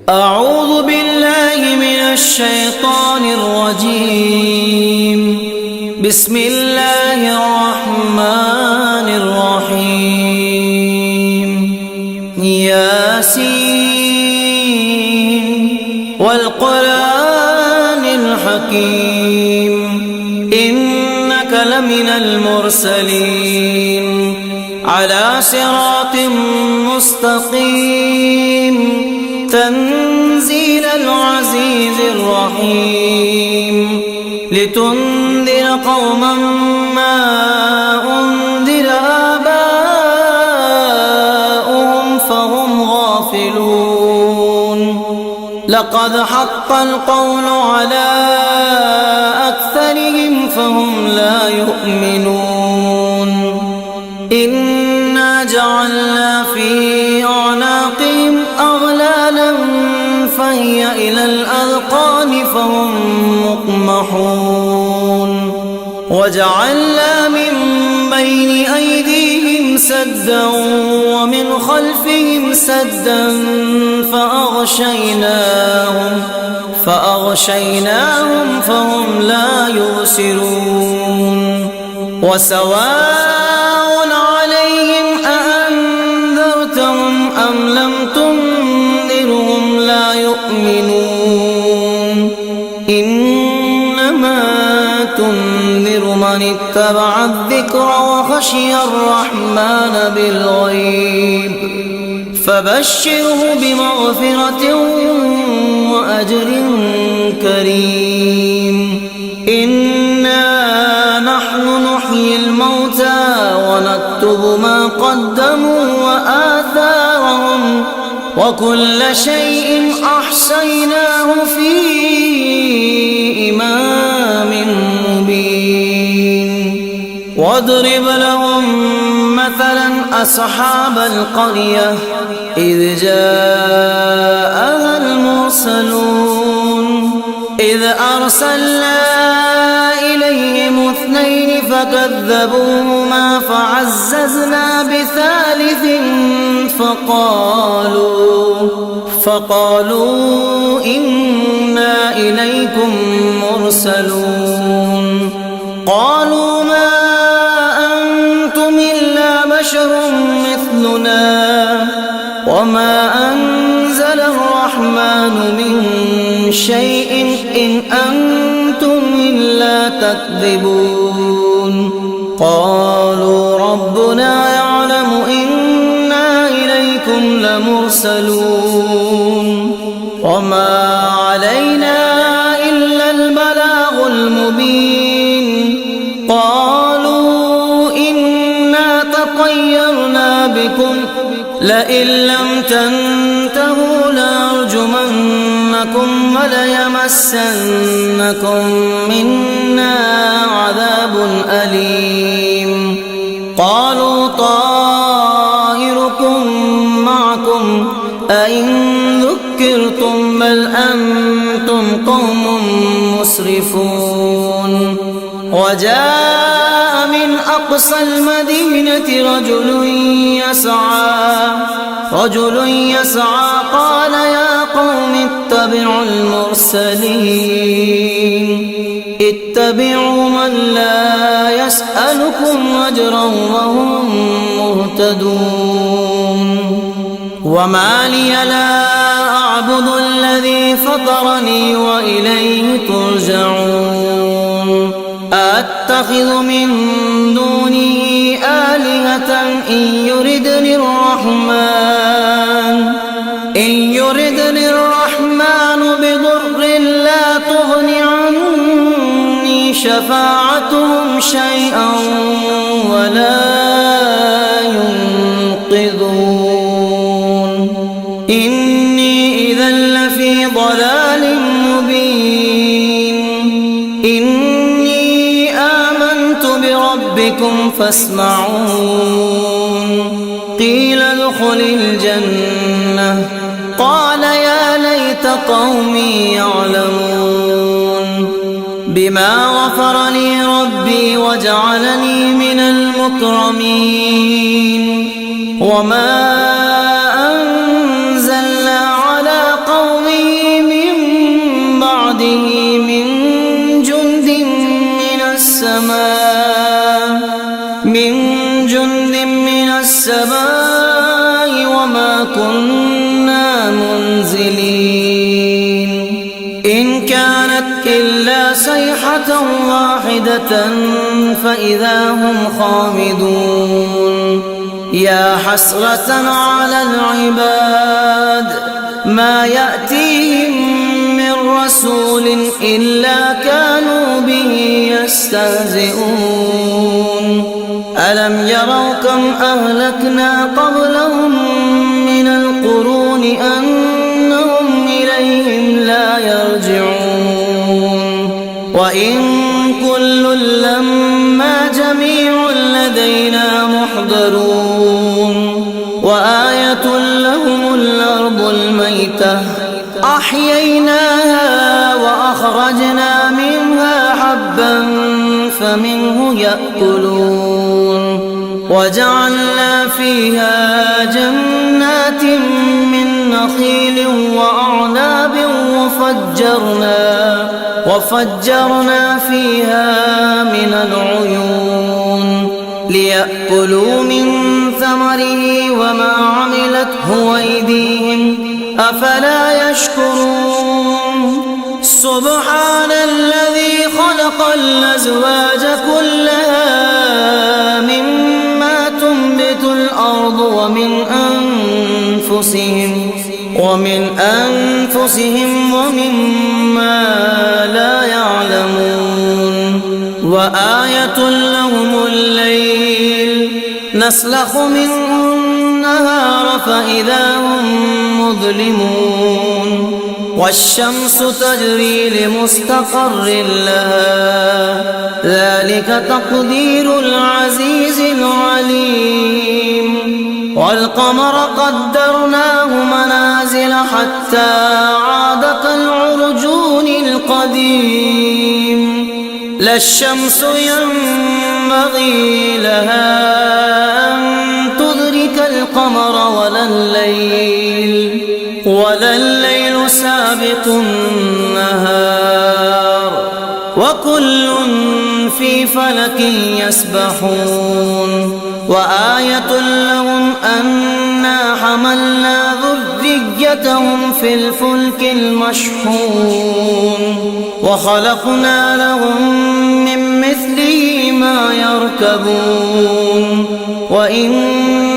أعوذ بالله من الشيطان الرجيم. بسم الله الرحمن الرحيم. ياسين والقرآن الحكيم إنك لمن المرسلين على صراط مستقيم تنزيل العزيز الرحيم لتنذر قوما ما أنذر آباؤهم فهم غافلون. لقد حق القول على أكثرهم فهم لا يؤمنون. إنا جعلنا في أعناقهم أغلالا فهي إلى الأذقان فهم مقمحون. وجعلنا من بين أيديهم سدا ومن خلفهم سدا فأغشيناهم فهم لا يبصرون. وسواء عليهم أأنذرتهم أم لم تنذرهم لا يؤمنون. إنما تنذر من اتبع الذكر وخشي الرحمن بالغيب فبشره بمغفرة وأجر كريم. إنا نحن نحيي الموتى ونكتب ما قدموا وآثارهم وكل شيء أحصيناه في إمام مبين. واضرب لهم مثلا أصحاب القرية إذ جاءها المرسلون إذ أرسلنا إليهم 2 فكذبوهما فعززنا بثالث فقالوا إنا إليكم مرسلون. قالوا ما أنتم إلا بشر مثلنا وما أنزل الرحمن من شيء إن أنتم إلا تكذبون. قالوا ربنا يعلم إنا إليكم لمرسلون وما علينا إلا البلاغ المبين. قالوا إنا تطيرنا بكم لئن لم تنتهوا لنرجمنكم وليمسنكم منا عذاب أليم. قالوا طائركم معكم أئن ذكرتم بل أنتم قوم مسرفون. وجاء من أقصى المدينة رجل يسعى قال يا قوم اتبعوا المرسلين اتبعوا من لا يسألكم أجرا وهم مهتدون. وما لي لا أعبد الذي فطرني وإليه ترجعون. أتخذ من دونه آلهة إن يردني الرحمن بضر لا تغن عني شفاعتهم شيئا ولا ينقذون. إني إذا لفي ضلال مبين. إني آمنت بربكم فاسمعون. قيل ادخل الجنة قال يا ليت قومي يعلمون. بما غفر لي ربي وجعلني من المكرمين. وما أنزلنا على قوم إن كانت إلا صيحة واحدة فإذا هم خامدون يا حسرة على العباد ما يأتيهم من رسول إلا كانوا به يستهزئون ألم يروا كم أهلكنا قبلهم من القرون أنهم إليهم لا يرجعون وإن كل لما جميع لدينا محضرون وآية لهم الأرض الميتة أحييناها وأخرجنا منها حبا فمنه يأكلون وجعلنا فيها جنات من نخيل وأعناب وفجرنا فيها من العيون ليأكلوا من ثمره وما عملته أيديهم أفلا يشكرون سبحان الذي خلق الأزواج كلها مما تنبت الأرض ومن أنفسهم ومما لا يعلمون وآية لهم الليل نسلخ منه النهار فإذا هم مظلمون والشمس تجري لمستقر لها ذلك تقدير العزيز العليم والقمر قدرناه منازل حتى عاد كالعرجون القديم لا الشمس ينبغي لها أن تدرك القمر ولا الليل سابق النهار وكل في فلك يسبحون وآية لهم أنا حملنا ذريتهم في الفلك المشحون وخلقنا لهم من مثله ما يركبون وإن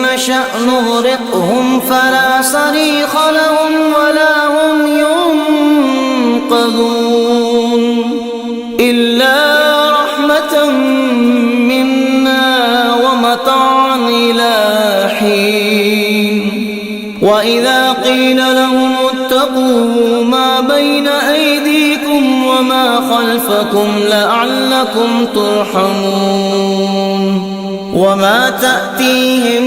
نشأ نغرقهم فلا صريخ لهم ولا هم ينقذون إلا رحمة منا ومتاعا إلى حين وإذا قيل لهم اتقوا ما بين أيديكم وما خلفكم لعلكم ترحمون وما تأتيهم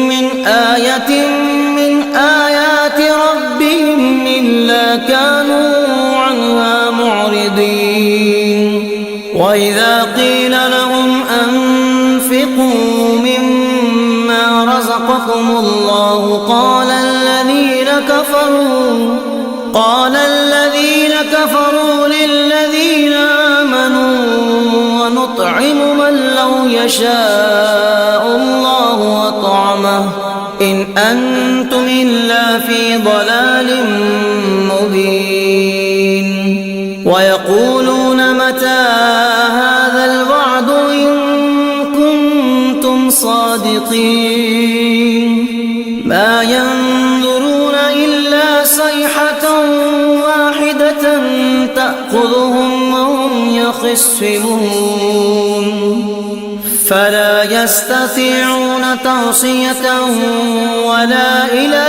من آية من آيات ربهم إلا كانوا عنها معرضين وإذا قيل لهم أنفقوا مما رزقكم الله قال الذين كفروا للذين آمنوا ونطعم من لو يشاء الله أطعمه إن أنتم إلا في ضلال مبين ويقولون متى هذا الوعد إن كنتم صادقين ما ينظرون إلا صيحة واحدة تأخذهم وهم يخصمون فلا يستطيعون توصية ولا إلى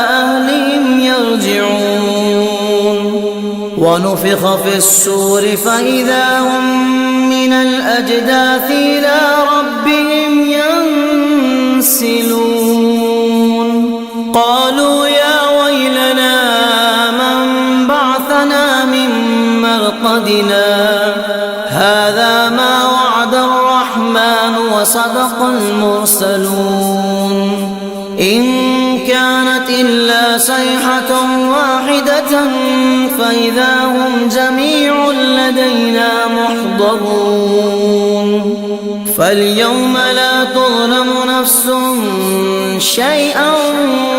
أهلهم يرجعون ونفخ في الصور فإذا هم من الأجداث إلى ربهم ينسلون قالوا يا ويلنا من بعثنا من مرقدنا هذا ما وعد الرحمن وصدق المرسلون إن كانت إلا صيحة واحدة فإذا هم جميع لدينا محضرون فاليوم لا تظلم نفس شيئا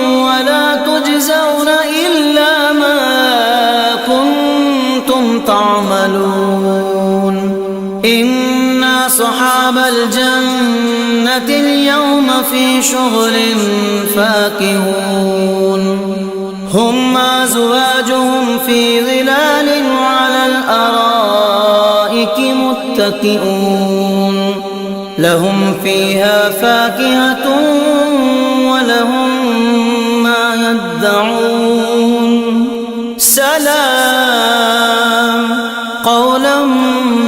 ولا تجزون إلا ما تعملون إن أصحاب الجنة اليوم في شغل فاكهون هم وأزواجهم في ظلال على الأرائك متكئون لهم فيها فاكهة ولهم ما يدعون سلام قولا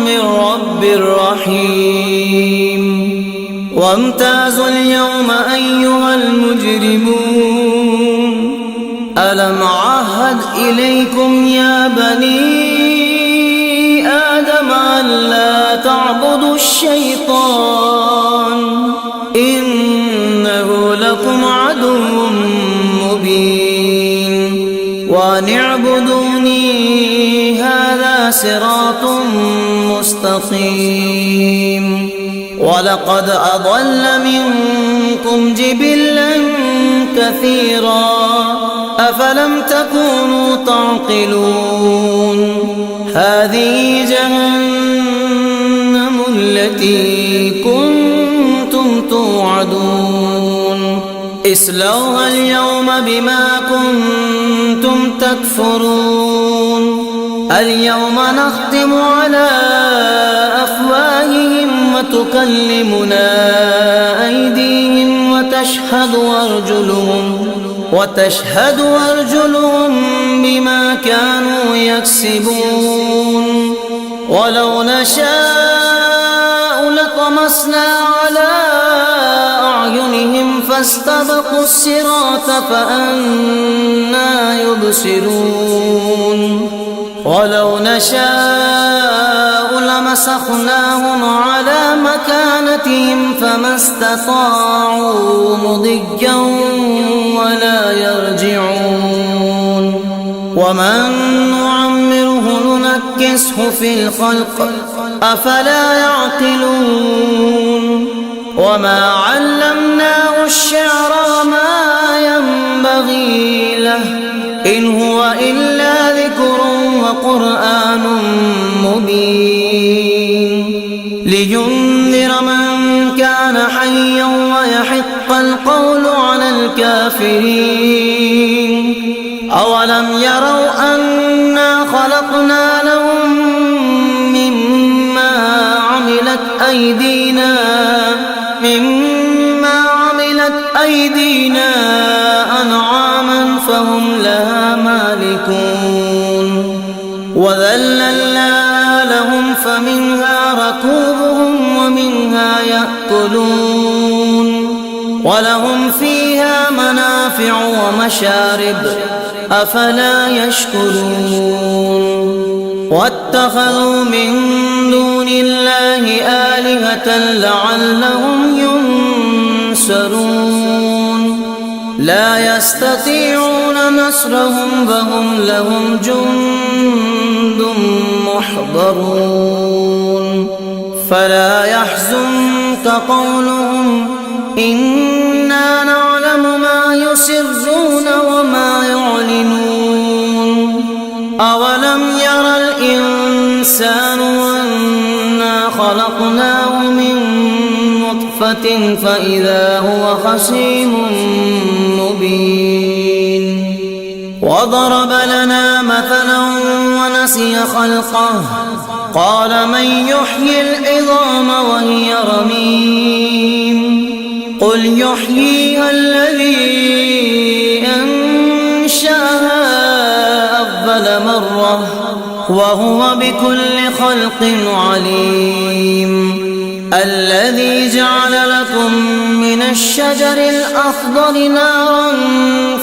من رب رحيم وامتازوا اليوم أيها المجرمون ألم أعهد إليكم يا بني آدم ألا تعبدوا الشيطان إنه لكم عدو مبين وأن اعبدوني هذا صراط مستقيم ولقد أضل منكم جبلا كثيرا أفلم تكونوا تعقلون هذه جهنم التي كنتم توعدون اصلوها اليوم بما كنتم تكفرون اليوم نختم على أفواههم وتكلمنا أيديهم وتشهد أرجلهم بما كانوا يكسبون ولو نشاء لطمسنا على أعينهم فاستبقوا الصراط فأنى يبصرون ولو نشاء لمسخناهم على مكانتهم فما استطاعوا مضيا ولا يرجعون ومن نعمره ننكسه في الخلق أفلا يعقلون وما علمناه الشعر وما ينبغي له إن هو إلا ذكر وقرآن مبين لينذر من كان حيا ويحق القول على الكافرين أولم يروا أنا خلقنا لهم مما عملت أيدينا أنعاما فهم لها مالكون وذللنا لهم فمنها ركوبهم ومنها يأكلون ولهم فيها منافع ومشارب أفلا يشكرون واتخذوا من دون الله آلهة لعلهم ينصرون لا يستطيعون نصرهم وهم لهم جند محضرون فلا يحزنك قولهم إنا نعلم ما يسرون وما يعلنون أولم ير الإنسان أنا خلقناه من نطفة فإذا هو خصيم مبين وضرب لنا مثلا ونسي خلقه قال من يحيي العظام وهي رميم قل يحييها الذي أنشأها أول مرة وهو بكل خلق عليم الذي جعل لكم من الشجر الأخضر نارا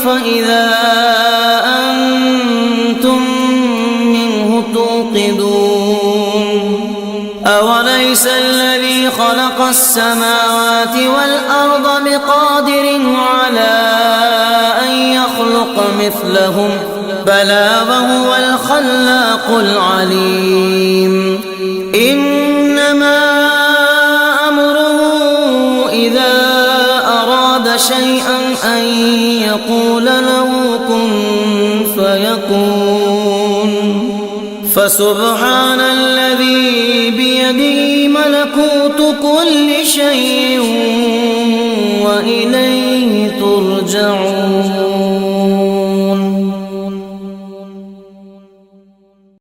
فإذا أنتم منه توقدون أوليس الذي خلق السماوات والأرض بقادر على أن يخلق مثلهم بلى وهو الخلاق العليم إنما أمره إذا أراد شيئا أن يقول له كن فيكون فسبحان الذي بيده ملكوت كل شيء وإليه ترجعون.